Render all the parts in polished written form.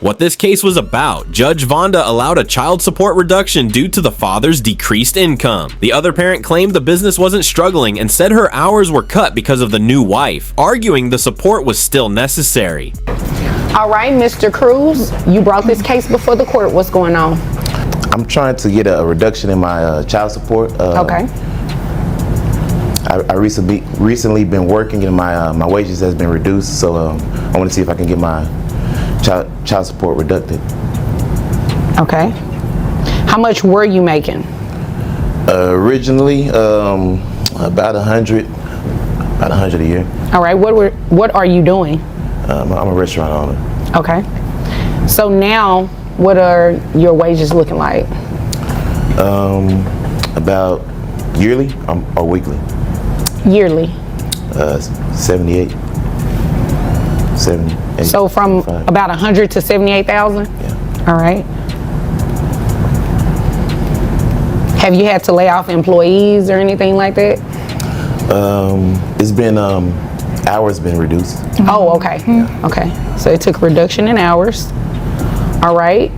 What this case was about, Judge Vonda allowed a child support reduction due to the father's decreased income. The other parent claimed the business wasn't struggling and said her hours were cut because of the new wife, arguing the support was still necessary. All right, Mr. Cruz, you brought this case before the court. What's going on? I'm trying to get a reduction in my child support. Okay. I recently been working and my wages has been reduced, so I want to see if I can get my child support reducted. Okay. How much were you making? Originally, about 100 a year. All right. What are you doing? I'm a restaurant owner. Okay. So now, what are your wages looking like? About yearly or weekly. Yearly. 78. 78. So from 75. about 100 to 78,000? Yeah. All right. Have you had to lay off employees or anything like that? It's been hours been reduced. Oh, okay. Okay. So it took a reduction in hours. All right.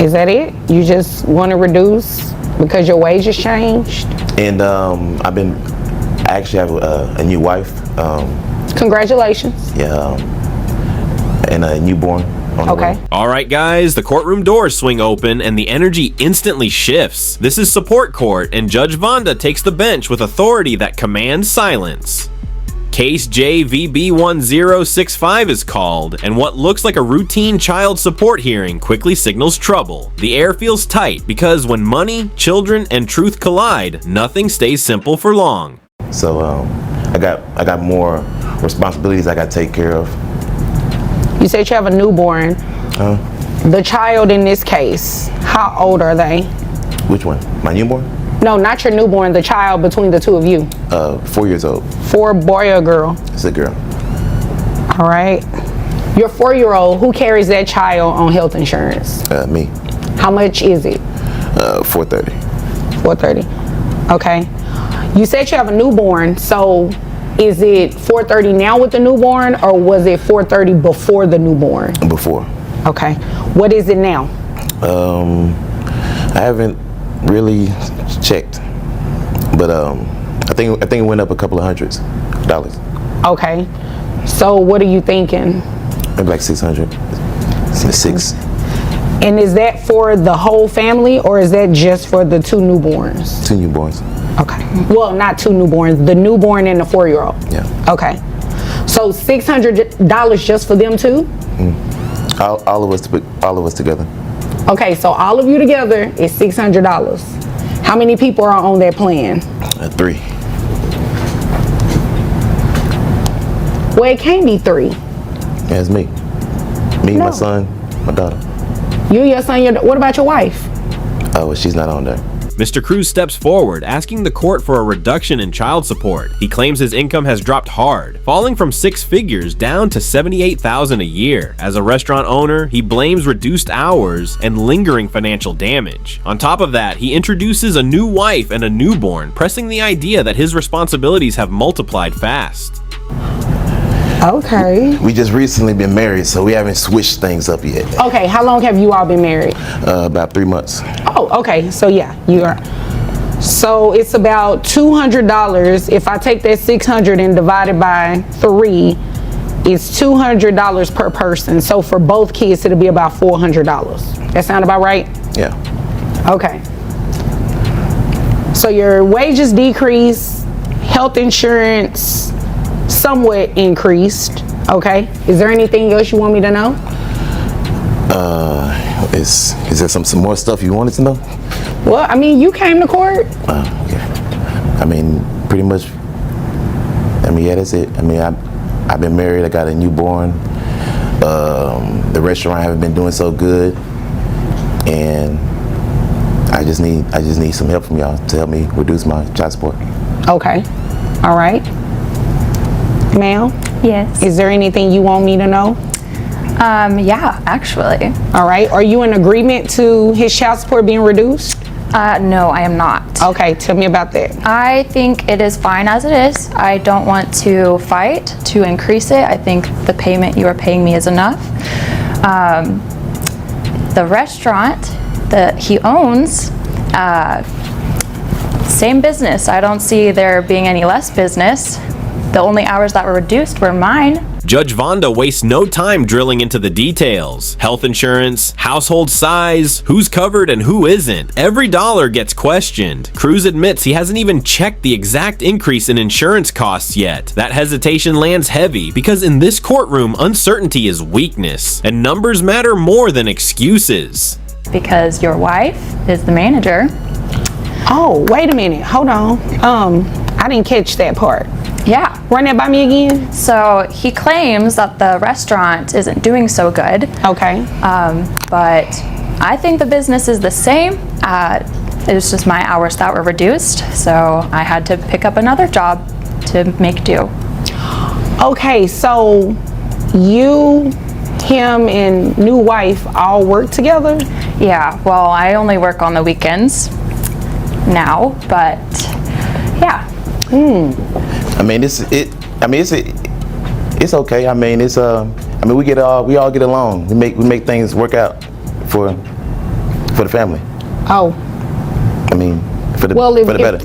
Is that it? You just want to reduce because your wages changed? And I actually have a new wife. Congratulations. Yeah. And a newborn. Okay. All right, guys, the courtroom doors swing open and the energy instantly shifts. This is support court, and Judge Vonda takes the bench with authority that commands silence. Case JVB1065 is called, and what looks like a routine child support hearing quickly signals trouble. The air feels tight because when money, children, and truth collide, nothing stays simple for long. So I got more responsibilities I got to take care of. You said you have a newborn. The child in this case, how old are they? Which one? My newborn? No, not your newborn, the child between the two of you. 4 years old. 4, boy or girl? It's a girl. All right. Your 4-year-old, who carries that child on health insurance? Me. How much is it? $430. $430. Okay. You said you have a newborn, so is it $430 now with the newborn, or was it $430 before the newborn? Before. Okay. What is it now? I haven't really checked, but I think it went up a couple of $100s. Okay. So what are you thinking? Maybe like 600. 6. And is that for the whole family, or is that just for the 2 newborns? 2 newborns. Okay. Well, not 2 newborns, the newborn and the 4-year-old. Yeah. Okay. So $600 just for them too? All of us together. Okay, so all of you together is $600. How many people are on that plan? 3. Well, it can't be 3. Yeah, it's me. Me, No. my son, my daughter. You, your son, what about your wife? Oh, well, she's not on there. Mr. Cruz steps forward, asking the court for a reduction in child support. He claims his income has dropped hard, falling from 6 figures down to $78,000 a year. As a restaurant owner, he blames reduced hours and lingering financial damage. On top of that, he introduces a new wife and a newborn, pressing the idea that his responsibilities have multiplied fast. Okay. We just recently been married, so we haven't switched things up yet. Okay, how long have you all been married? About 3 months. Oh, okay, so yeah, you are. So it's about $200. If I take that 600 and divide it by 3, it's $200 per person. So for both kids, it'll be about $400. That sound about right? Yeah. Okay. So your wages decrease, health insurance somewhat increased. Okay. Is there anything else you want me to know? Is there some more stuff you wanted to know? Well, I mean, you came to court. Okay. I mean, pretty much. I mean, yeah, that's it. I mean, I've been married. I got a newborn. The restaurant haven't been doing so good, and I just need some help from y'all to help me reduce my child support. Okay. All right. Ma'am? Yes. Is there anything you want me to know? Yeah, actually. All right. Are you in agreement to his child support being reduced? No, I am not. Okay, tell me about that. I think it is fine as it is. I don't want to fight to increase it. I think the payment you are paying me is enough. The restaurant that he owns, same business. I don't see there being any less business. The only hours that were reduced were mine. Judge Vonda wastes no time drilling into the details. Health insurance, household size, who's covered and who isn't. Every dollar gets questioned. Cruz admits he hasn't even checked the exact increase in insurance costs yet. That hesitation lands heavy because in this courtroom, uncertainty is weakness, and numbers matter more than excuses. Because your wife is the manager. Oh, wait a minute. Hold on. I didn't catch that part. Yeah. Run that by me again. So he claims that the restaurant isn't doing so good. Okay. But I think the business is the same. It was just my hours that were reduced, so I had to pick up another job to make do. Okay, so you, him, and new wife all work together? Yeah, well, I only work on the weekends now, but yeah. I mean, it's okay. I mean, we all get along. We make things work out for the family. Oh. I mean, for the better.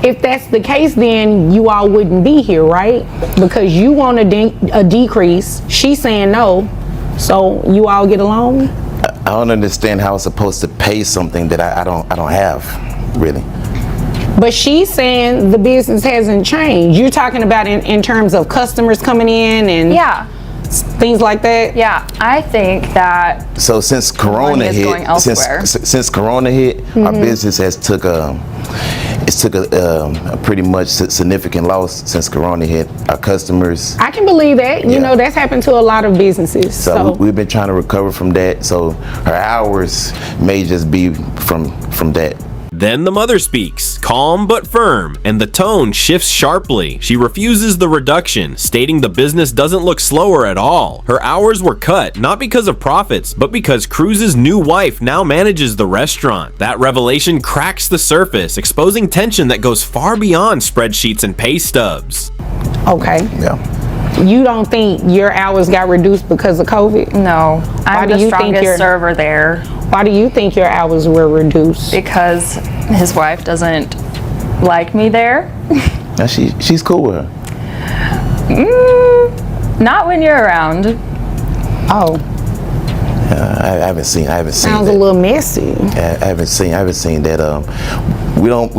If that's the case, then you all wouldn't be here, right? Because you want a decrease. She's saying no. So you all get along? I don't understand how it's supposed to pay something that I don't have, really. But she's saying the business hasn't changed. You're talking about in terms of customers coming in and Yeah. things like that? Yeah, I think that So since Corona is hit, going elsewhere. since Corona hit, our business has took a pretty much significant loss since Corona hit. Our customers. I can believe that. You Yeah. know, that's happened to a lot of businesses. So we've been trying to recover from that. So her hours may just be from that. Then the mother speaks, calm but firm, and the tone shifts sharply. She refuses the reduction, stating the business doesn't look slower at all. Her hours were cut, not because of profits, but because Cruz's new wife now manages the restaurant. That revelation cracks the surface, exposing tension that goes far beyond spreadsheets and pay stubs. Okay. Yeah. You don't think your hours got reduced because of COVID? no, I'm do the you think strongest you're- server there Why do you think your hours were reduced? because his wife doesn't like me there. Now she's cool with her. Not when you're around. Oh, I haven't seen sounds that. a little messy. I haven't seen that. We don't.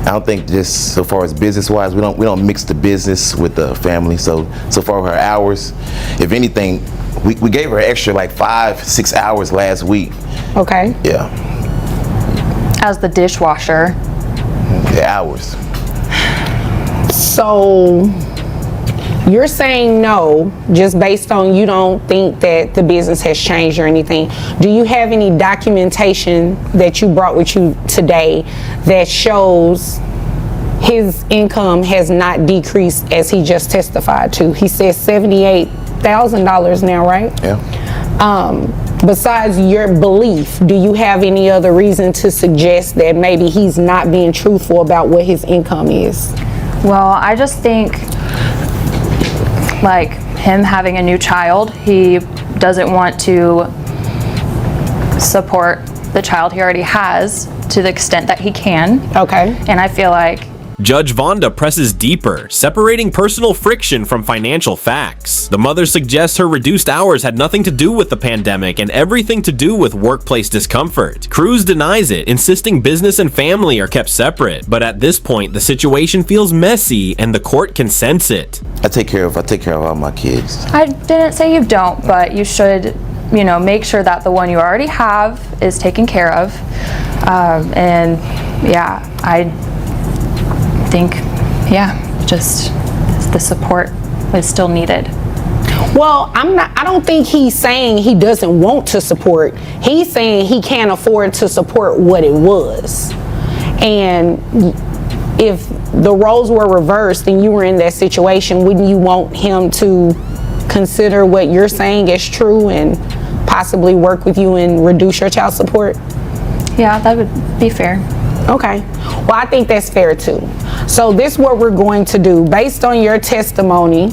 I don't think just so far as business wise, we don't mix the business with the family. So far her hours, if anything, we gave her extra like 5-6 hours last week. Okay. Yeah, As the dishwasher. the hours. So you're saying no, just based on you don't think that the business has changed or anything. Do you have any documentation that you brought with you today that shows his income has not decreased as he just testified to? He says $78,000 now, right? Yeah. Besides your belief, do you have any other reason to suggest that maybe he's not being truthful about what his income is? Well, I just think like him having a new child, he doesn't want to support the child he already has to the extent that he can. Okay. And I feel like Judge Vonda presses deeper, separating personal friction from financial facts. The mother suggests her reduced hours had nothing to do with the pandemic and everything to do with workplace discomfort. Cruz denies it, insisting business and family are kept separate. But at this point, the situation feels messy and the court can sense it. I take care of all my kids. I didn't say you don't, but you should, make sure that the one you already have is taken care of. And yeah, I think, just the support is still needed. Well, I don't think he's saying he doesn't want to support. He's saying he can't afford to support what it was. And if the roles were reversed and you were in that situation, wouldn't you want him to consider what you're saying is true and possibly work with you and reduce your child support? Yeah, that would be fair. Okay. Well, I think that's fair too. So this is what we're going to do. Based on your testimony,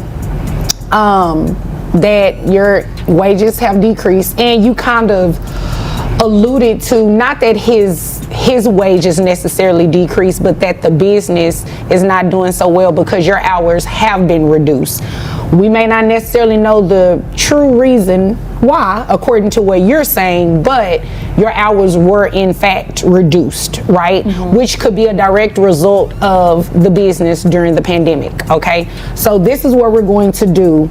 that your wages have decreased, and you kind of alluded to not that his wages necessarily decreased, but that the business is not doing so well because your hours have been reduced. We may not necessarily know the true reason why, according to what you're saying, but your hours were in fact reduced, right? Which could be a direct result of the business during the pandemic, okay? So this is what we're going to do.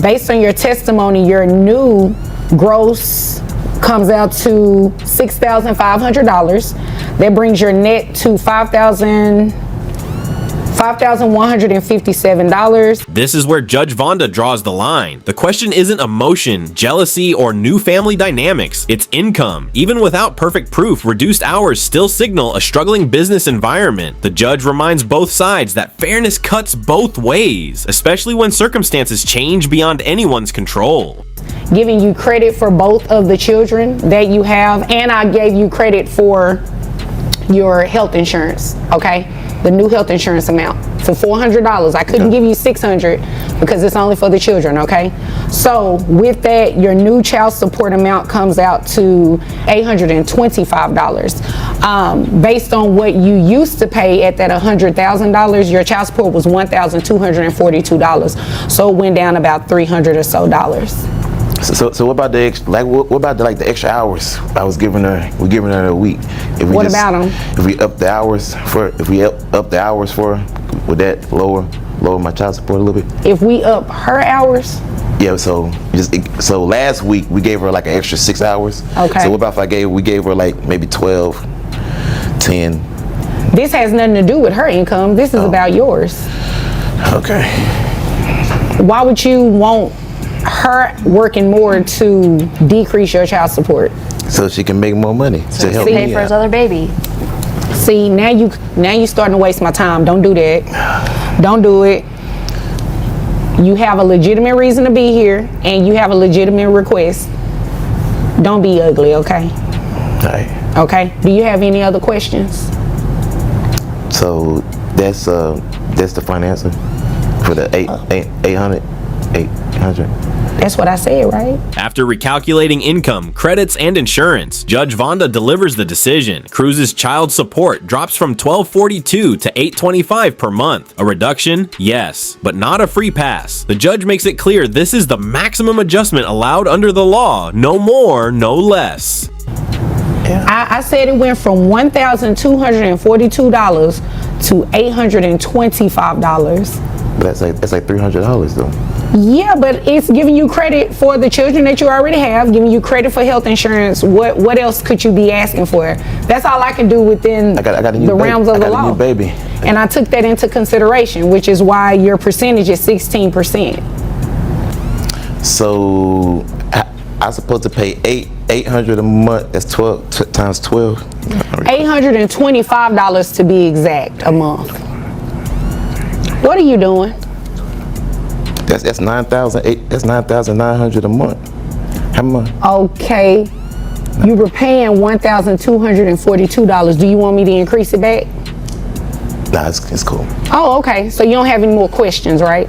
Based on your testimony, your new gross comes out to $6,500. That brings your net to $5,157. This is where Judge Vonda draws the line. The question isn't emotion, jealousy, or new family dynamics. It's income. Even without perfect proof, reduced hours still signal a struggling business environment. The judge reminds both sides that fairness cuts both ways, especially when circumstances change beyond anyone's control. Giving you credit for both of the children that you have, and I gave you credit for your health insurance, okay? The new health insurance amount for $400. I couldn't give you $600 because it's only for the children, okay? So with that, your new child support amount comes out to $825. Based on what you used to pay at that $100,000, your child support was $1,242. So it went down about $300 or so dollars. So what about the the extra hours I was giving her? We're giving her a week. What about them? If we up the hours for her, would that lower my child support a little bit? If we up her hours? Yeah. So last week we gave her like an extra 6 hours. Okay. So what about if we gave her like maybe 12, 10? This has nothing to do with her income. This is about yours. Okay. Why would you want her working more to decrease your child support? So she can make more money to help Pay me for his out. other baby. See, now you starting to waste my time. Don't do that. Don't do it. You have a legitimate reason to be here, and you have a legitimate request. Don't be ugly, okay? All right. Okay. Do you have any other questions? So that's the final answer for the 800. That's what I said, right? After recalculating income, credits, and insurance, Judge Vonda delivers the decision. Cruz's child support drops from $1,242 to $825 per month. A reduction? Yes, but not a free pass. The judge makes it clear this is the maximum adjustment allowed under the law. No more, no less. I said it went from $1,242 to $825. But that's like $300 though. Yeah, but it's giving you credit for the children that you already have, giving you credit for health insurance. What else could you be asking for? That's all I can do within I got a new the realms of the law. I got a new baby. And I took that into consideration, which is why your percentage is 16%. So I'm supposed to pay $800 a month. That's 12 times 12. $825 to be exact a month. What are you doing? That's $9,900 a month. How much? Okay, you were paying $1,242. Do you want me to increase it back? Nah, it's cool. Oh, okay. So you don't have any more questions, right?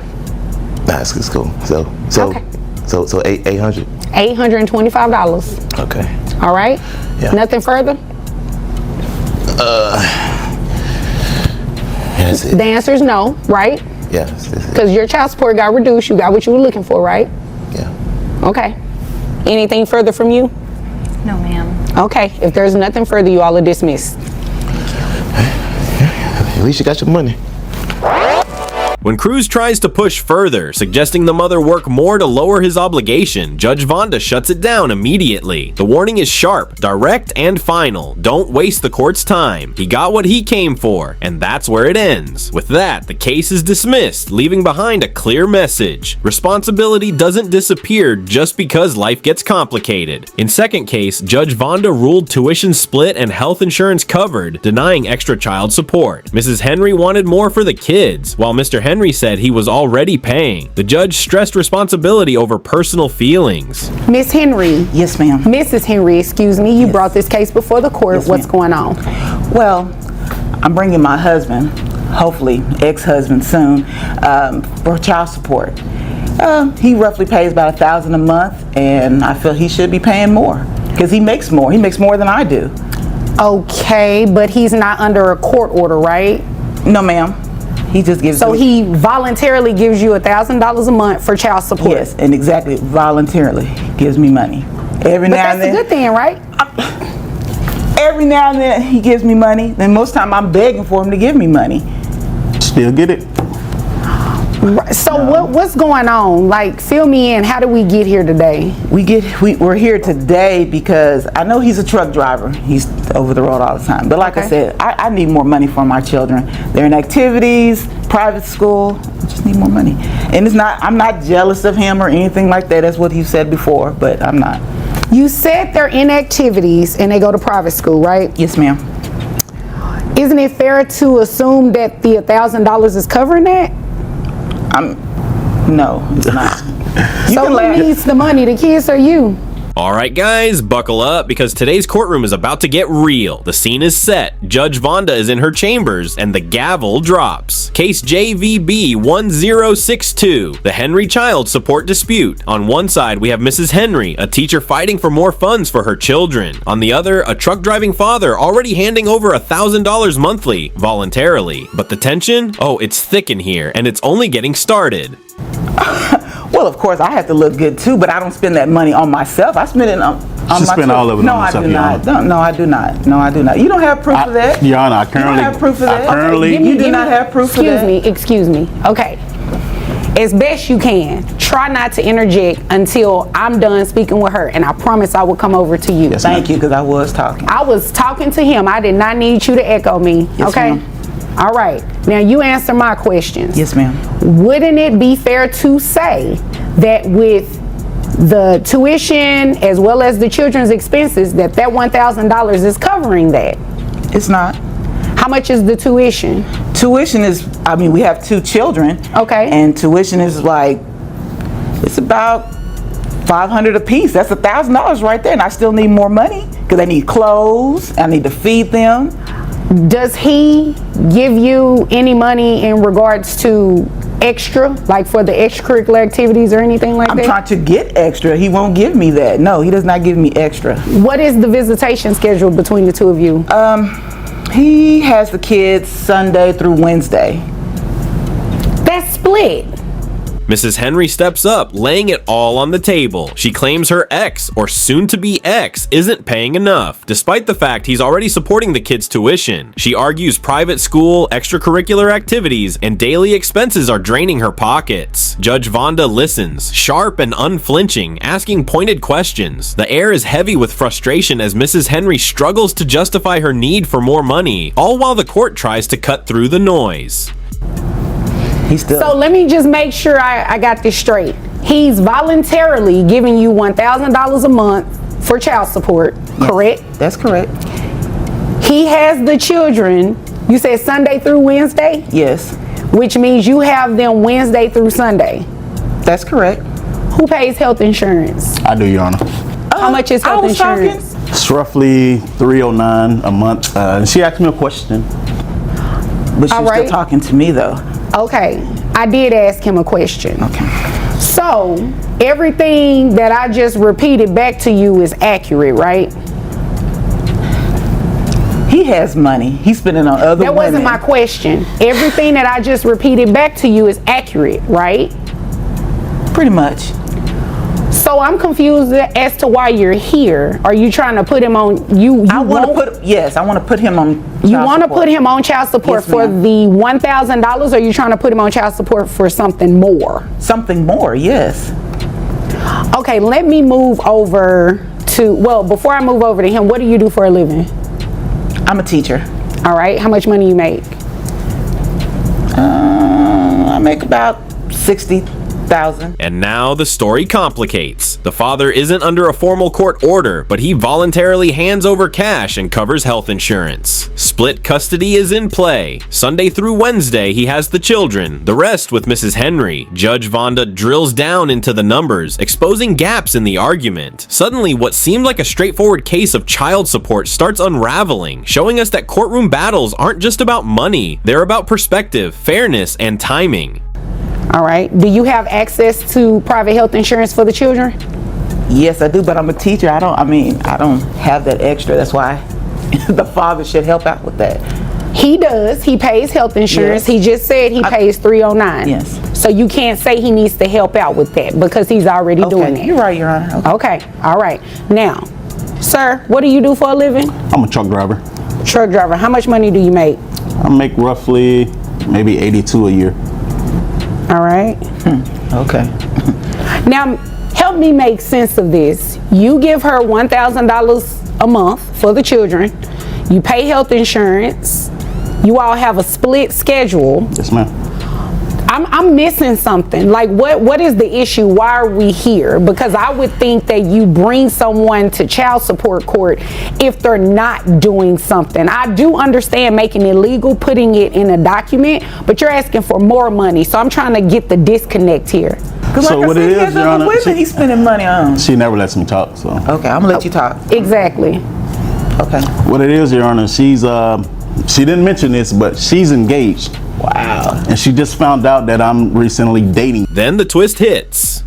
Nah, it's cool. So Okay. So 800. $825. Okay. All right. Yeah. Nothing further. That's it. The answer is no, right? Yeah. That's it. Because your child support got reduced. You got what you were looking for, right? Yeah. Okay. Anything further from you? No, ma'am. Okay. If there's nothing further, you all are dismissed. At least you got your money. When Cruz tries to push further, suggesting the mother work more to lower his obligation, Judge Vonda shuts it down immediately. The warning is sharp, direct, and final. Don't waste the court's time. He got what he came for, and that's where it ends. With that, the case is dismissed, leaving behind a clear message. Responsibility doesn't disappear just because life gets complicated. In second case, Judge Vonda ruled tuition split and health insurance covered, denying extra child support. Mrs. Henry wanted more for the kids, while Mr. Henry said he was already paying. The judge stressed responsibility over personal feelings. Miss Henry. Yes, ma'am. Mrs. Henry, excuse me. You brought this case before the court. Yes, What's ma'am. going on? Well, I'm bringing my husband, hopefully ex-husband soon, for child support. He roughly pays about $1,000 a month, and I feel he should be paying more because he makes more. He makes more than I do. Okay, but he's not under a court order, right? No, ma'am. He just gives So me. he voluntarily gives you $1,000 a month for child support. Yes, and exactly, voluntarily gives me money. Every But now that's and a then. good thing, right? Every now and then he gives me money. Then most time I'm begging for him to give me money. Still get it? So what's going on? Like, fill me in. How did we get here today? We're here today because I know he's a truck driver. He's over the road all the time. But like I Okay. said, I need more money for my children. They're in activities, private school. I just need more money. And I'm not jealous of him or anything like that. That's what you said before, but I'm not. You said they're in activities and they go to private school, right? Yes, ma'am. Isn't it fair to assume that the $1,000 is covering that? No, it's not. So who needs the money, the kids or you? Alright guys, buckle up because today's courtroom is about to get real. The scene is set, Judge Vonda is in her chambers, and the gavel drops. Case JVB 1062, the Henry Child Support Dispute. On one side we have Mrs. Henry, a teacher fighting for more funds for her children. On the other, a truck driving father already handing over $1,000 monthly, voluntarily. But the tension? Oh, it's thick in here, and it's only getting started. Well, of course, I have to look good too, but I don't spend that money on myself. I spend it on my spend all of it on herself, Your Honor. No, I do not. No, I do not. You don't have proof of that? Your Honor, I You currently... don't have proof of that? currently- You do not have proof of that? Excuse me. Okay. As best you can, try not to interject until I'm done speaking with her, and I promise I will come over to you. Yes, Thank you, because I was talking. I was talking to him. I did not need you to echo me. Yes, okay? ma'am. All right. Now you answer my questions. Yes, ma'am. Wouldn't it be fair to say that with the tuition as well as the children's expenses that $1,000 is covering that? It's not. How much is the tuition? Tuition is, we have 2 children. Okay. And tuition is it's about $500 a piece. That's $1,000 right there, and I still need more money because I need clothes. I need to feed them. Does he give you any money in regards to extra, like for the extracurricular activities or anything like I'm that? trying to get extra. He won't give me that. No, he does not give me extra. What is the visitation schedule between the two of you? He has the kids Sunday through Wednesday. That's split. Mrs. Henry steps up, laying it all on the table. She claims her ex, or soon-to-be ex, isn't paying enough, despite the fact he's already supporting the kids' tuition. She argues private school, extracurricular activities, and daily expenses are draining her pockets. Judge Vonda listens, sharp and unflinching, asking pointed questions. The air is heavy with frustration as Mrs. Henry struggles to justify her need for more money, all while the court tries to cut through the noise. So let me just make sure I got this straight. He's voluntarily giving you $1,000 a month for child support, correct? That's correct. He has the children, you said Sunday through Wednesday? Yes, Which means you have them Wednesday through Sunday. that's correct. Who pays health insurance? I do, Your Honor. How much is health insurance? It's roughly $309 a month. She asked me a question. But All she's right. still talking to me though. Okay, I did ask him a question. Okay. So, everything that I just repeated back to you is accurate, right? He has money. He's spending on other That wasn't my question. Everything that I just repeated back to you is accurate, right? Pretty much. So I'm confused as to why you're here. Are you trying to put him on, I want to put him on You want to put him on child support Yes, for ma'am. the $1,000, or are you trying to put him on child support for something more? something more, yes. Okay, let me move over to, well, before I move over to him, what do you do for a living? I'm a teacher. All right, how much money you make? I make about 60,000. And now the story complicates. The father isn't under a formal court order, but he voluntarily hands over cash and covers health insurance. Split custody is in play. Sunday through Wednesday, he has the children, the rest with Mrs. Henry. Judge Vonda drills down into the numbers, exposing gaps in the argument. Suddenly, what seemed like a straightforward case of child support starts unraveling, showing us that courtroom battles aren't just about money, they're about perspective, fairness, and timing. All right. Do you have access to private health insurance for the children? Yes, I do, but I'm a teacher. I don't have that extra. That's why the father should help out with that. He does. He pays health insurance. Yes. He just said he pays $309. Yes. So you can't say he needs to help out with that because he's already doing that. You're right, Your Honor. Okay. All right. Now, sir, what do you do for a living? I'm a truck driver. Truck driver. How much money do you make? I make roughly maybe 82 a year. All right. Okay. Now, help me make sense of this. You give her $1,000 a month for the children. You pay health insurance. You all have a split schedule. Yes, ma'am. I'm missing something. Like, what is the issue? Why are we here? Because I would think that you bring someone to child support court if they're not doing something. I do understand making it legal, putting it in a document, but you're asking for more money. So I'm trying to get the disconnect here. So what it is, Your Honor, he's spending money on. she never lets me talk, so. Okay, I'm gonna let you talk. Exactly. Okay. What it is, Your Honor, she didn't mention this, but she's engaged. Wow. And she just found out that I'm recently dating. Then the twist hits.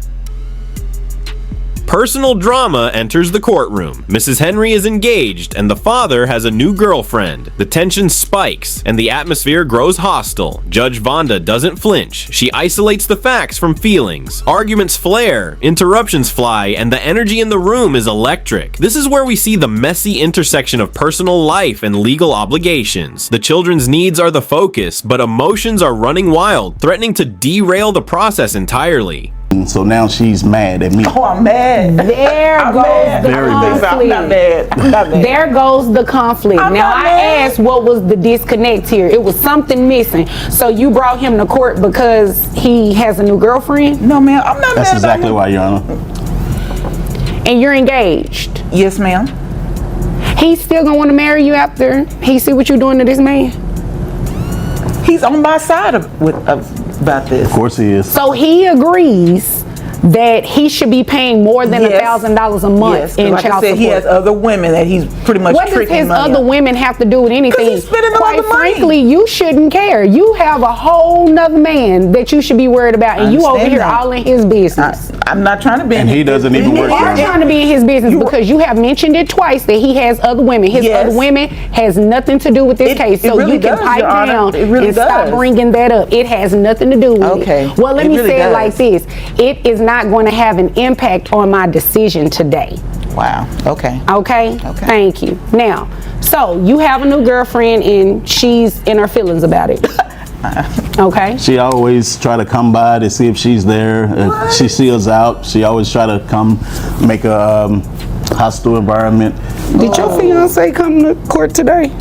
Personal drama enters the courtroom. Mrs. Henry is engaged and the father has a new girlfriend. The tension spikes and the atmosphere grows hostile. Judge Vonda doesn't flinch. She isolates the facts from feelings. Arguments flare, interruptions fly, and the energy in the room is electric. This is where we see the messy intersection of personal life and legal obligations. The children's needs are the focus, but emotions are running wild, threatening to derail the process entirely. So now she's mad at me. Oh, I'm mad. There I'm goes mad. the Very conflict. I'm not mad. I'm not mad. There goes the conflict. I'm Now not I mad. asked what was the disconnect here. It was something missing. So you brought him to court because he has a new girlfriend No, ma'am. I'm not That's mad exactly about why, Your Honor. and you're engaged. him. Yes, ma'am. He's still gonna want to marry you after he see what you're doing to this man. He's on my side about this. Of course he is. So he agrees that he should be paying more than Yes. $1,000 a month Yes, 'cause in like child I said, support. he has other women that he's pretty much What does tricking his money other on. women have to do with anything? 'Cause he's spending a lot Quite of money. frankly, you shouldn't care. You have a whole nother man that you should be worried about, and you over understand here that. all in his business. I'm not trying to be in And he his doesn't even business. work You there. are trying to be in his business because you have mentioned it twice that he has other women. His Yes. other women has nothing to do with this It- case. it So really you can does, pipe Your Honor. down It really and stop does. bringing that up. It has nothing to do with Okay. it. Well, let It me really say it like does. this. It is not going to have an impact on my decision today. Wow. Okay. Okay? Okay. Thank you. Now, so you have a new girlfriend and she's in her feelings about it. Okay? She always try to come by to see if she's there. If she sees us out, she always try to come make a hostile environment. Did your fiance come to court today?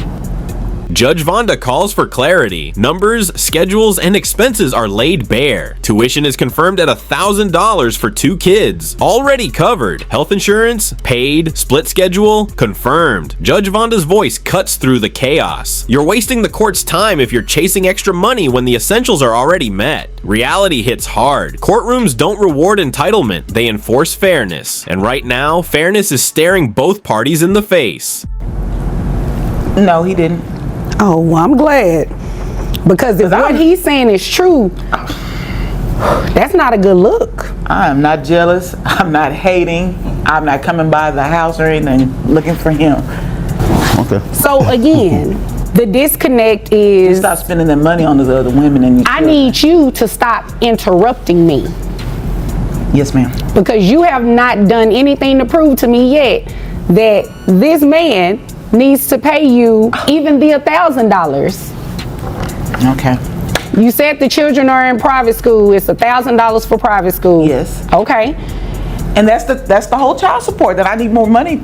Judge Vonda calls for clarity. Numbers, schedules, and expenses are laid bare. Tuition is confirmed at $1,000 for 2 kids. Already covered. Health insurance, paid. Split schedule, confirmed. Judge Vonda's voice cuts through the chaos. You're wasting the court's time if you're chasing extra money when the essentials are already met. Reality hits hard. Courtrooms don't reward entitlement, they enforce fairness. And right now, fairness is staring both parties in the face. No, he didn't. Oh, well, I'm glad. Because if what he's saying is true, that's not a good look. I am not jealous. I'm not hating. I'm not coming by the house or anything looking for him. Okay. So again, the disconnect is Stop spending that money on those other women. And I need you to stop interrupting me Yes, ma'am. because you have not done anything to prove to me yet that this man needs to pay you even the $1,000. Okay. You said the children are in private school. It's $1,000 for private school. Yes. Okay. And that's the whole child support, that I need more money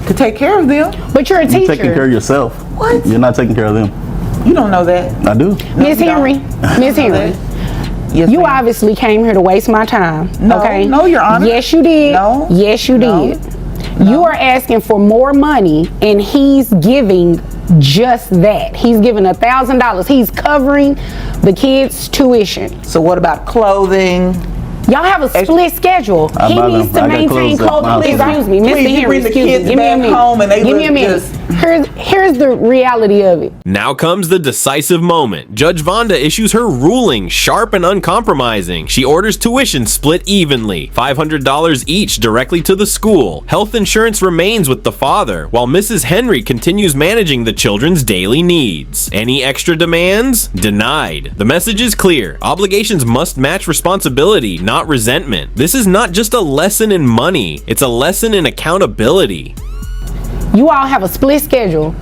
to take care of them. But you're a You're teacher. taking care of yourself. What? You're not taking care of them. You don't know that. I do. Miss you don't. Henry. Miss Henry. Yes, You ma'am. obviously came here to waste my time. No, okay? no, Your Honor. Yes, you did. No, Yes, you no, did. You are asking for more money, and he's giving just that. He's giving $1,000. He's covering the kids' tuition. So what about clothing? Y'all have a split schedule. I He buy needs them. to I got maintain clothes at my clothing. house. Excuse me, Mr. Please, you Henry. bring the Excuse me. kids Give me a back minute. home and they Give me look a minute. just Here's the reality of it. Now comes the decisive moment. Judge Vonda issues her ruling, sharp and uncompromising. She orders tuition split evenly, $500 each directly to the school. Health insurance remains with the father, while Mrs. Henry continues managing the children's daily needs. Any extra demands? Denied. The message is clear. Obligations must match responsibility, not resentment. This is not just a lesson in money, it's a lesson in accountability. You all have a split schedule.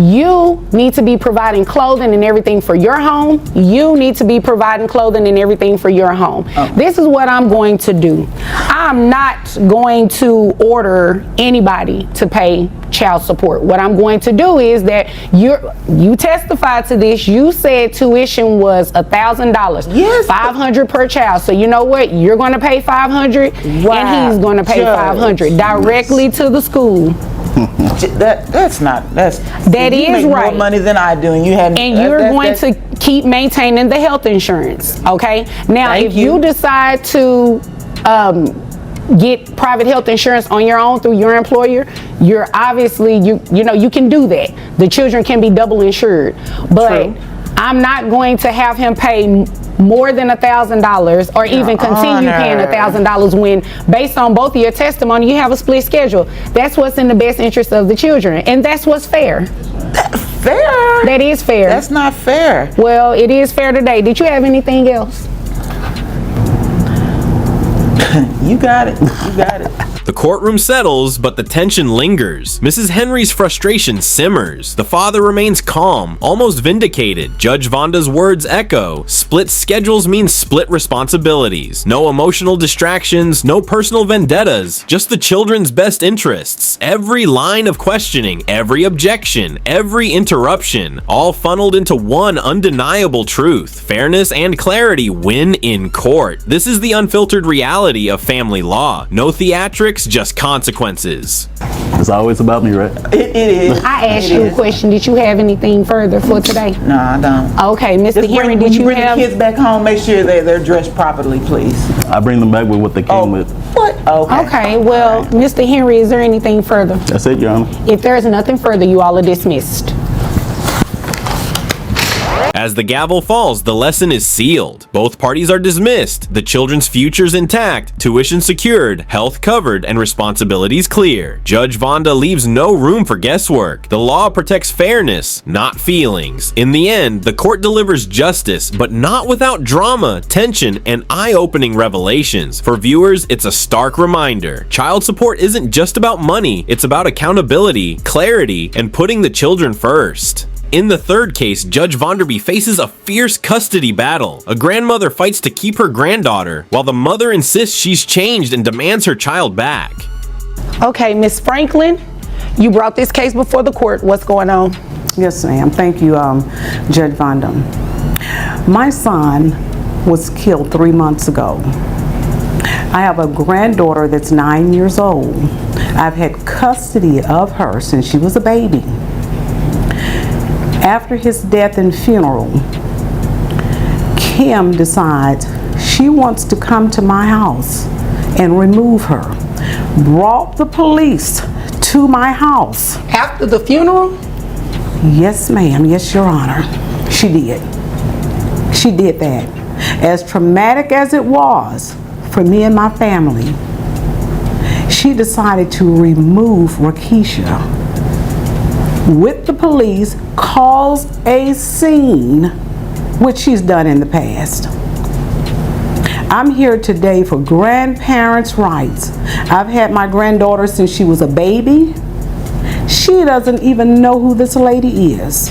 You need to be providing clothing and everything for your home. You need to be providing clothing and everything for your home. This is what I'm going to do. I'm not going to order anybody to pay child support. What I'm going to do is that you testified to this. You said tuition was $1,000. Yes. $500 per child. So you know what? You're going to pay $500 Wow. and he's going to pay Judge. $500 directly to the school. That is you make more right. money than I do, and you had. And you're going to keep maintaining the health insurance, okay? Now, Thank if you decide to get private health insurance on your own through your employer, you're obviously, you know, you can do that. The children can be double insured. But True. I'm not going to have him pay more than $1,000 or even continue paying $1,000 when, based on both of your testimony, you have a split schedule. That's what's in the best interest of the children, and that's what's fair. Fair. That is fair. That's not fair. Well, it is fair today. Did you have anything else? You got it. You got it. The courtroom settles, but the tension lingers. Mrs. Henry's frustration simmers. The father remains calm, almost vindicated. Judge Vonda's words echo. Split schedules mean split responsibilities. No emotional distractions, no personal vendettas, just the children's best interests. Every line of questioning, every objection, every interruption, all funneled into one undeniable truth. Fairness and clarity win in court. This is the unfiltered reality of family law. No theatrics, just consequences. It's always about me, right? It is. I asked you a question. Did you have anything further for today? No, I don't. Okay, Mr. Just Henry, when did you bring have? the kids back home, make sure they're dressed properly, please. I bring them back with what they came with. What? Okay. Okay, well, Mr. Henry, is there anything further? That's it, Your Honor. If there is nothing further, you all are dismissed. As the gavel falls, the lesson is sealed. Both parties are dismissed, the children's futures intact, tuition secured, health covered, and responsibilities clear. Judge Vonda leaves no room for guesswork. The law protects fairness, not feelings. In the end, the court delivers justice, but not without drama, tension, and eye-opening revelations. For viewers, it's a stark reminder. Child support isn't just about money, it's about accountability, clarity, and putting the children first. In the third case, Judge Vonderby faces a fierce custody battle. A grandmother fights to keep her granddaughter, while the mother insists she's changed and demands her child back. Okay, Miss Franklin, you brought this case before the court. What's going on? Yes, ma'am. Thank you, Judge Vonda. My son was killed 3 months ago. I have a granddaughter that's 9 years old. I've had custody of her since she was a baby. After his death and funeral, Kim decides she wants to come to my house and remove her. Brought the police to my house. After the funeral? Yes, ma'am. Yes, Your Honor. She did. She did that. As traumatic as it was for me and my family, she decided to remove Rakisha with the police, cause a scene, which she's done in the past. I'm here today for grandparents' rights. I've had my granddaughter since she was a baby. She doesn't even know who this lady is.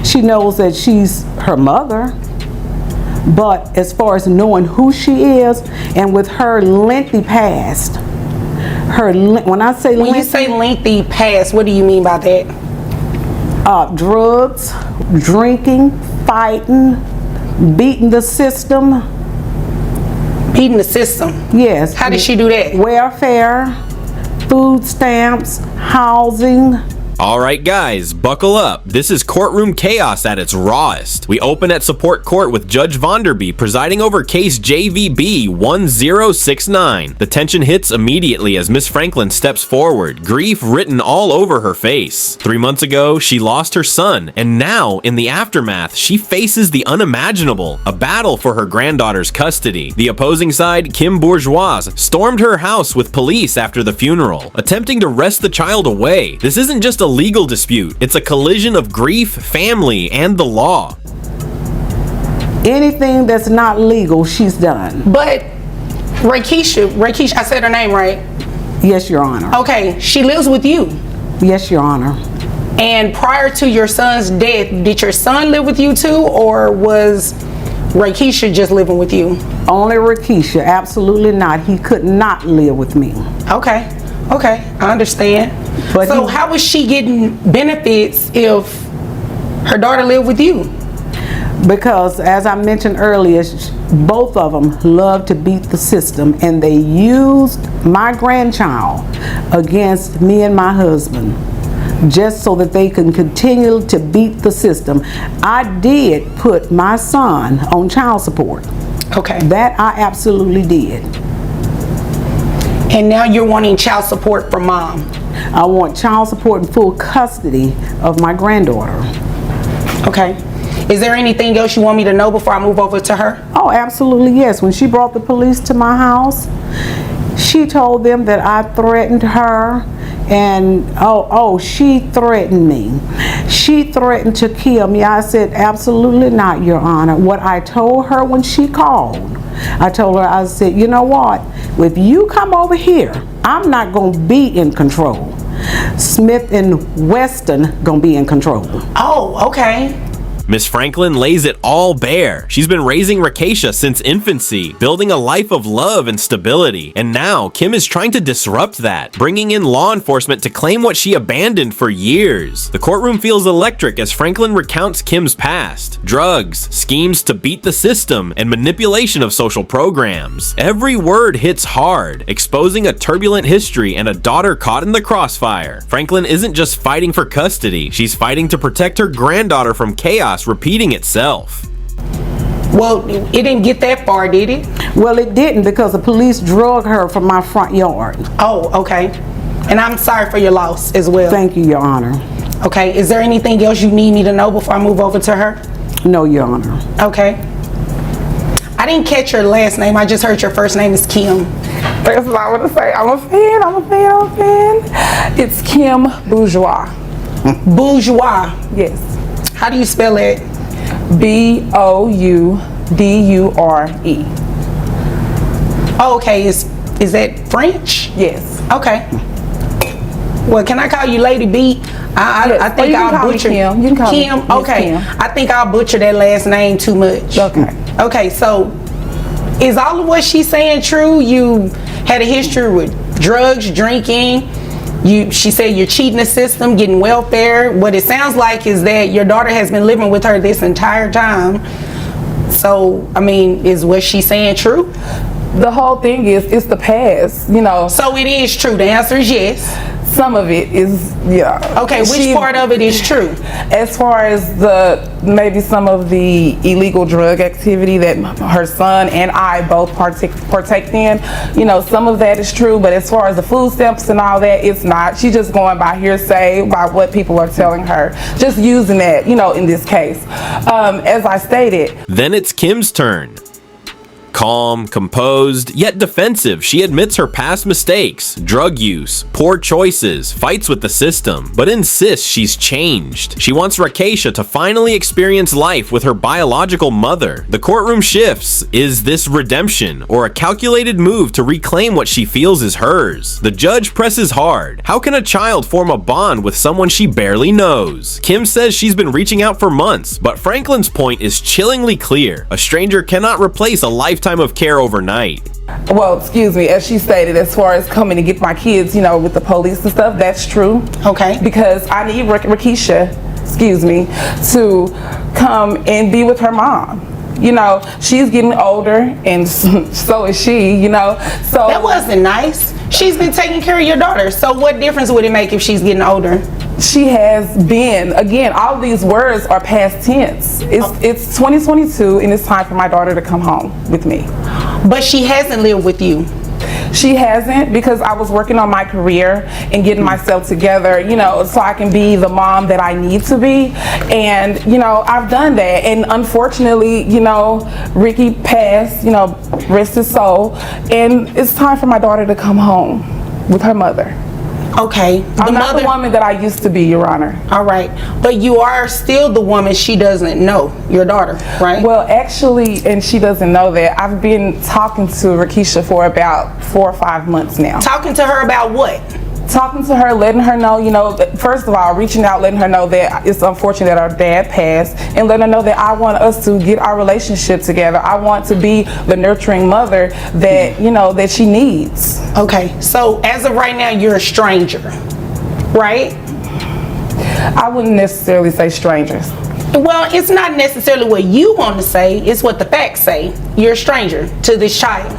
She knows that she's her mother, but as far as knowing who she is, and with her lengthy past, when I say When you say lengthy past, what do you mean by that? Drugs, drinking, fighting, beating the system. Beating the system? Yes. How did she do that? Welfare, food stamps, housing, Alright guys, buckle up. This is courtroom chaos at its rawest. We open at support court with Judge Vonderby presiding over case JVB 1069. The tension hits immediately as Miss Franklin steps forward, grief written all over her face. 3 months ago, she lost her son, and now, in the aftermath, she faces the unimaginable, a battle for her granddaughter's custody. The opposing side, Kim Bourgeois, stormed her house with police after the funeral, attempting to wrest the child away. This isn't just a legal dispute, it's a collision of grief, family, and the law. Anything that's not legal, she's done. But Rakeisha, I said her name right? Yes, Your Honor. Okay, she lives with you. Yes, Your Honor. And prior to your son's death, did your son live with you too, or was Rakeisha just living with you? Only Rakeisha, absolutely not. He could not live with me. Okay, I understand. But so how was she getting benefits if her daughter lived with you? Because, as I mentioned earlier, both of them love to beat the system, and they used my grandchild against me and my husband just so that they can continue to beat the system. I did put my son on child support. Okay. That I absolutely did. And now you're wanting child support from mom? I want child support and full custody of my granddaughter. Okay. Is there anything else you want me to know before I move over to her? Oh, absolutely, yes. When she brought the police to my house, she told them that I threatened her, and she threatened me. She threatened to kill me. I said, absolutely not, Your Honor. What I told her when she called, I said, you know what? If you come over here, I'm not going to be in control. Smith and Weston going to be in control. Oh, okay. Miss Franklin lays it all bare. She's been raising Rakeisha since infancy, building a life of love and stability. And now, Kim is trying to disrupt that, bringing in law enforcement to claim what she abandoned for years. The courtroom feels electric as Franklin recounts Kim's past. Drugs, schemes to beat the system, and manipulation of social programs. Every word hits hard, exposing a turbulent history and a daughter caught in the crossfire. Franklin isn't just fighting for custody, she's fighting to protect her granddaughter from chaos repeating itself. Well, it didn't get that far, did it? Well, it didn't, because the police drug her from my front yard. Oh, okay. And I'm sorry for your loss as well. Thank you, Your Honor. Okay, is there anything else you need me to know before I move over to her? No, Your Honor. Okay. I didn't catch your last name. I just heard your first name is Kim. That's what I want to say. I'm a fan. It's Kim Bourgeois. Bourgeois. Yes. How do you spell it? Boudure. Oh, okay. Is that French? Yes. Okay. Well, can I call you Lady B? I think I'll butcher Kim. You can call Kim. me Okay. Kim. I think I'll butcher that last name too much. Okay. Okay. So, is all of what she's saying true? You had a history with drugs, drinking. She said you're cheating the system, getting welfare. What it sounds like is that your daughter has been living with her this entire time. So, I mean, is what she's saying true? The whole thing is, it's the past, you know. So it is true. The answer is yes. Some of it is, yeah. Okay, which part of it is true? As far as maybe some of the illegal drug activity that her son and I both partake in, you know, some of that is true, but as far as the food stamps and all that, it's not. She's just going by hearsay, by what people are telling her, just using that, you know, in this case. As I stated. Then it's Kim's turn. Calm, composed, yet defensive, she admits her past mistakes, drug use, poor choices, fights with the system, but insists she's changed. She wants Rakeisha to finally experience life with her biological mother. The courtroom shifts. Is this redemption or a calculated move to reclaim what she feels is hers? The judge presses hard. How can a child form a bond with someone she barely knows? Kim says she's been reaching out for months, but Franklin's point is chillingly clear. A stranger cannot replace a lifetime of care overnight. Well, excuse me, as she stated, as far as coming to get my kids, you know, with the police and stuff, that's true. Okay. Because I need Rakeisha, to come and be with her mom. You know, she's getting older, and so is she, you know. So that wasn't nice. She's been taking care of your daughter. So what difference would it make if she's getting older? She has been, again, all these words are past tense. It's 2022 and it's time for my daughter to come home with me. But she hasn't lived with you. She hasn't, because I was working on my career and getting myself together, you know, so I can be the mom that I need to be. And, you know, I've done that. And unfortunately, you know, Ricky passed, you know, rest his soul. And it's time for my daughter to come home with her mother. Okay. I'm not the woman that I used to be, Your Honor. All right. But you are still the woman she doesn't know, your daughter, right? Well, actually, and she doesn't know that, I've been talking to Rakisha for about 4 or 5 months now. Talking to her about what? Talking to her, letting her know, you know, first of all, reaching out, letting her know that it's unfortunate that our dad passed, and letting her know that I want us to get our relationship together. I want to be the nurturing mother that, you know, that she needs. Okay, so as of right now, you're a stranger, right? I wouldn't necessarily say strangers. Well, it's not necessarily what you want to say, it's what the facts say. You're a stranger to this child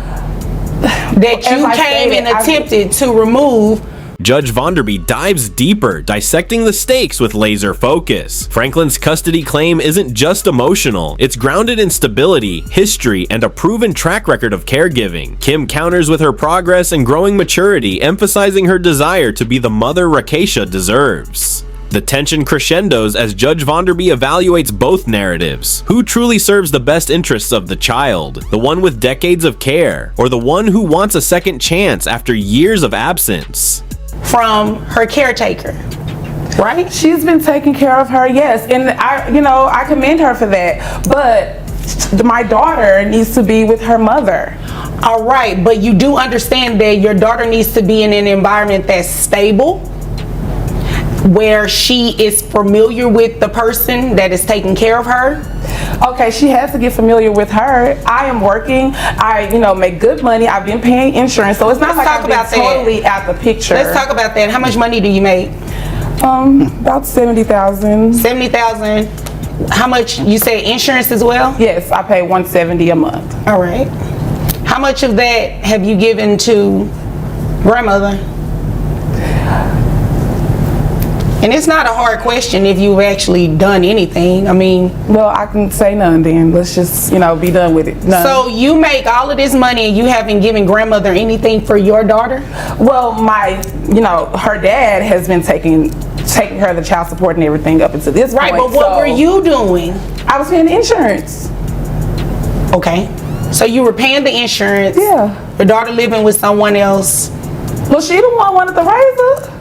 that you came and attempted to remove. Judge Vonderby dives deeper, dissecting the stakes with laser focus. Franklin's custody claim isn't just emotional, it's grounded in stability, history, and a proven track record of caregiving. Kim counters with her progress and growing maturity, emphasizing her desire to be the mother Rakisha deserves. The tension crescendos as Judge Vonderby evaluates both narratives. Who truly serves the best interests of the child? The one with decades of care, or the one who wants a second chance after years of absence? From her caretaker, right? She's been taking care of her, yes, and I commend her for that. But my daughter needs to be with her mother. All right, but you do understand that your daughter needs to be in an environment that's stable, where she is familiar with the person that is taking care of her. Okay, she has to get familiar with her. I am working. I, make good money. I've been paying insurance, so it's not like I've been totally out the picture. Let's talk about that. How much money do you make? About $70,000. $70,000. How much? You say insurance as well? Yes, I pay $170 a month. All right. How much of that have you given to grandmother? And it's not a hard question if you've actually done anything. I mean, well, I can say none then. Let's just, be done with it. None. So you make all of this money and you haven't given grandmother anything for your daughter? Well, her dad has been taking care of the child support and everything up until this point. Right, but what were you doing? I was paying the insurance. Okay. So you were paying the insurance. Yeah. Your daughter living with someone else. Well, she the one wanted to raise her.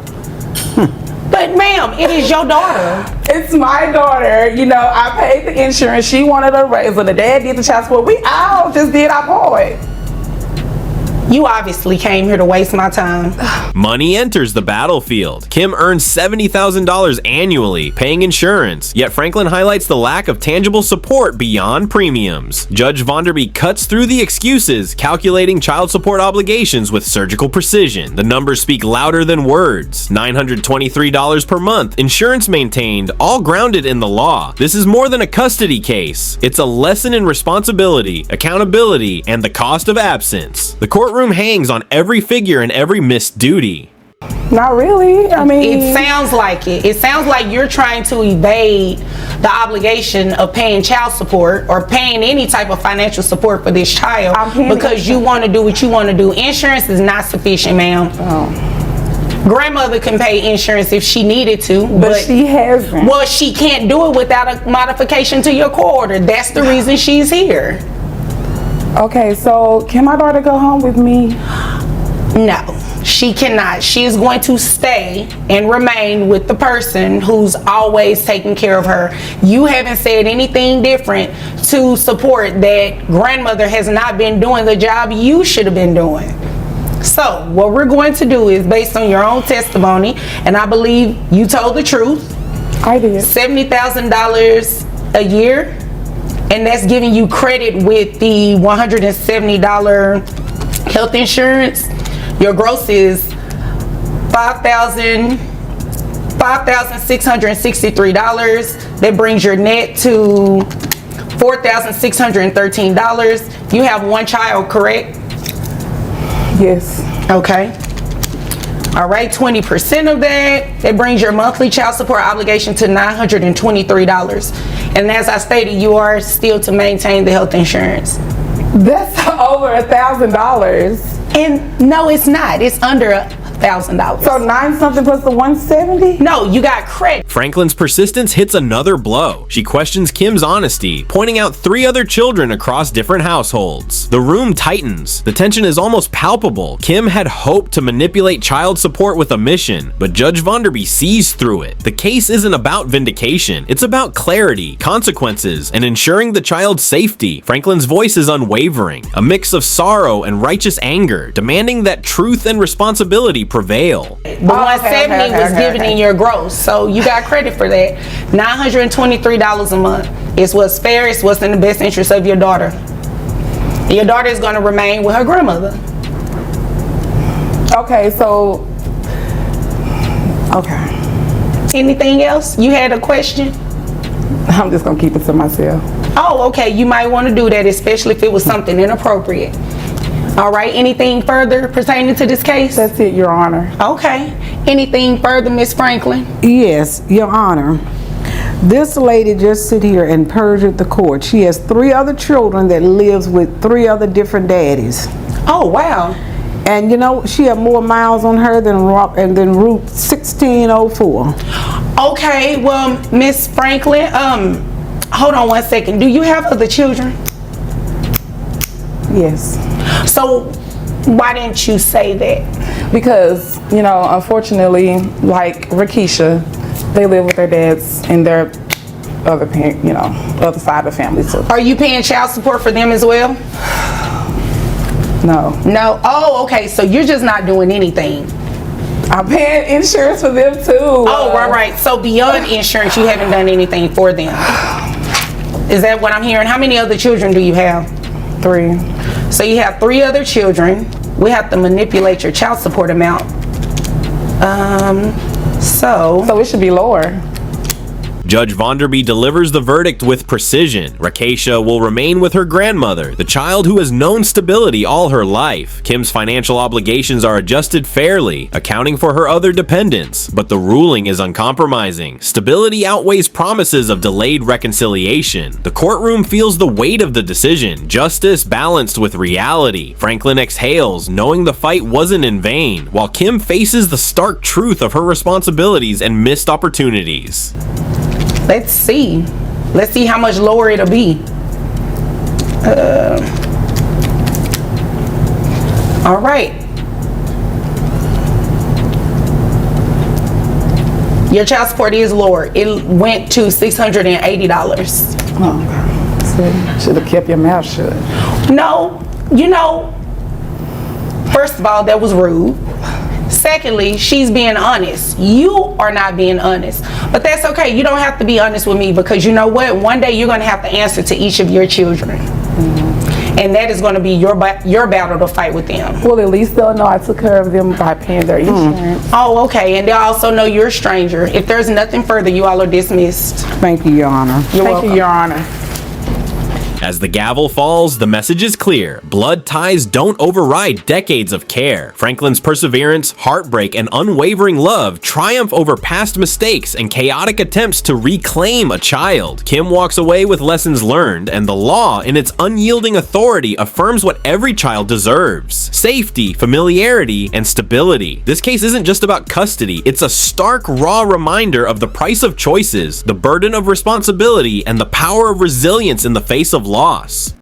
But ma'am, it is your daughter. It's my daughter. I paid the insurance. She wanted a raise. The dad did the child support. We all just did our part. You obviously came here to waste my time. Money enters the battlefield. Kim earns $70,000 annually, paying insurance, yet Franklin highlights the lack of tangible support beyond premiums. Judge Vonderby cuts through the excuses, calculating child support obligations with surgical precision. The numbers speak louder than words. $923 per month, insurance maintained, all grounded in the law. This is more than a custody case. It's a lesson in responsibility, accountability, and the cost of absence. The courtroom hangs on every figure and every missed duty. Not really. I mean, it sounds like it. It sounds like you're trying to evade the obligation of paying child support or paying any type of financial support for this child because you want to do what you want to do. Insurance is not sufficient, ma'am. Oh. Grandmother can pay insurance if she needed to, but she hasn't. Well, she can't do it without a modification to your court order. That's the reason she's here. Okay, so can my daughter go home with me? No, she cannot. She is going to stay and remain with the person who's always taking care of her. You haven't said anything different to support that grandmother has not been doing the job you should have been doing. So what we're going to do is, based on your own testimony, and I believe you told the truth. I did. $70,000 a year. And that's giving you credit with the $170 health insurance. Your gross is $5,663. That brings your net to $4,613. You have one child, correct? Yes. Okay. All right, 20% of that brings your monthly child support obligation to $923. And as I stated, you are still to maintain the health insurance. That's over $1,000. And no, it's not. It's under $1,000. So 9 something plus the 170? No, you got credit. Franklin's persistence hits another blow. She questions Kim's honesty, pointing out 3 other children across different households. The room tightens. The tension is almost palpable. Kim had hoped to manipulate child support with a mission, but Judge Vonderby sees through it. The case isn't about vindication. It's about clarity, consequences, and ensuring the child's safety. Franklin's voice is unwavering, a mix of sorrow and righteous anger, demanding that truth and responsibility prevail. The 170 was given in your gross, so you got credit for that. $923 a month is what's fair, it's what's in the best interest of your daughter. Your daughter is going to remain with her grandmother. Okay, so, okay. Anything else? You had a question? I'm just gonna keep it to myself. Oh, okay, you might want to do that, especially if it was something inappropriate. All right, anything further pertaining to this case? That's it, Your Honor. Okay, anything further, Miss Franklin? Yes, Your Honor. This lady just sit here and perjured the court. She has 3 other children that lives with 3 other different daddies. Oh, wow. And you know, she had more miles on her than Route 1604. Okay, well, Miss Franklin, hold on one second. Do you have other children? Yes. So why didn't you say that? Because, you know, unfortunately, like Rakisha, they live with their dads and their other parent, you know, other side of the family too. Are you paying child support for them as well? No. No. Oh, okay. So you're just not doing anything. I'm paying insurance for them too. Oh, right. So beyond insurance, you haven't done anything for them. Is that what I'm hearing? How many other children do you have? 3. So you have 3 other children. We have to manipulate your child support amount. So it should be lower. Judge Vonderby delivers the verdict with precision. Rakesha will remain with her grandmother, the child who has known stability all her life. Kim's financial obligations are adjusted fairly, accounting for her other dependents, but the ruling is uncompromising. Stability outweighs promises of delayed reconciliation. The courtroom feels the weight of the decision, justice balanced with reality. Franklin exhales, knowing the fight wasn't in vain, while Kim faces the stark truth of her responsibilities and missed opportunities. let's see. Let's see how much lower it'll be. All right. Your child support is lower. It went to $680. Oh, should have kept your mouth shut. No, you know, first of all, that was rude. Secondly, she's being honest. You are not being honest. But that's okay. You don't have to be honest with me, because you know what? One day you're going to have to answer to each of your children. And that is going to be your battle to fight with them. Well, at least they'll know I took care of them by paying their insurance. Oh, okay. And they'll also know you're a stranger. If there's nothing further, you all are dismissed. Thank you, Your Honor. Thank you, Your Honor. As the gavel falls, the message is clear. Blood ties don't override decades of care. Franklin's perseverance, heartbreak, and unwavering love triumph over past mistakes and chaotic attempts to reclaim a child. Kim walks away with lessons learned, and the law, in its unyielding authority, affirms what every child deserves: safety, familiarity, and stability. This case isn't just about custody, it's a stark, raw reminder of the price of choices, the burden of responsibility, and the power of resilience in the face of loss.